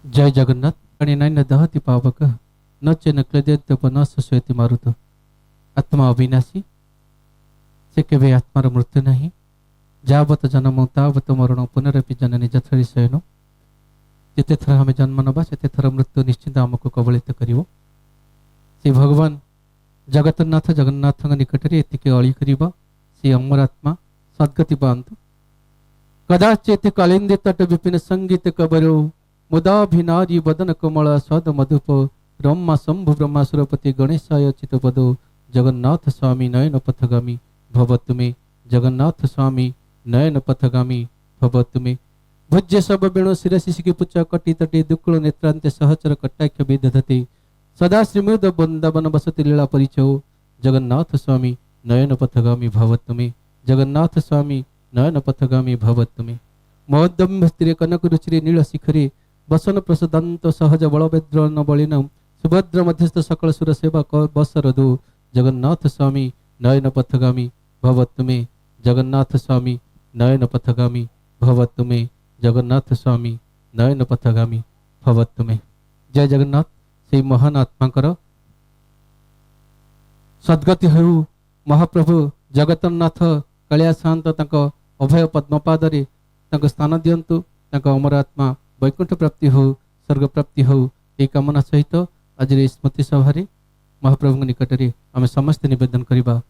जय जगन्नाथ। आणि नाही न दहती पावक न चे न क्लेदेत्यप न शोषयति मारुत। आत्मा अविनाशी, से केवे आत्मार मृत्यु नहीं। जावत जन्म तावत मरण पुनरपि जननी जठरी शयन। जिते थर हमें जन्म नबा सेते थर मृत्यु निश्चित आमको कबलित करिवो। से भगवान जगन्नाथ जगन्नाथ निकट रे एतिके अळी करिबा से अमरात्मा सद्गति पांतु। कदाचित कालिंदी तट विपिन संगीत कबरो मुदाभिनारी बदन कमला स्वाद मधुप ब्रह्मा शंभु ब्रह्मासुरपति गणेशाय चित पदो जगन्नाथ स्वामी नयन पथगामी भवत में। जगन्नाथ स्वामी नयन पथगामी भवत में। भुज्य सब बेणु शिरसि शिखि पुच्छ कटि तटे दुक्कुल नेत्रांते सहचर कटाक्ष विदधते सदा श्रीमृद वृंदावन बसति लीला परिचयो जगन्नाथ स्वामी नयन पथगामी भवत में। जगन्नाथ स्वामी नयन पथगामी भवत में। महोदम्भ स्त्रीय कनक रुचिरे नील शिखरे बसन प्रसदंत सहज बलभद्र न बलिन सुभद्र मध्यस्थ सकल सुर सेवा बसर दो जगन्नाथ स्वामी नयन पथगामी भवत में। जगन्नाथ स्वामी नयन पथगामी भवत में। जगन्नाथ स्वामी नयन पथगामी भवत में। जय जगन्नाथ। से महान आत्माकर सद्गति हो महाप्रभु जगन्नाथ कालिया शांत अभय पद्मपादरे स्थान दियंतु। अमर आत्मा वैकुंठ प्राप्ति हो स्वर्ग प्राप्ति हो यही कामना सहित आज स्मृति सभा महाप्रभु निकट में आम समस्त निवेदन करवा।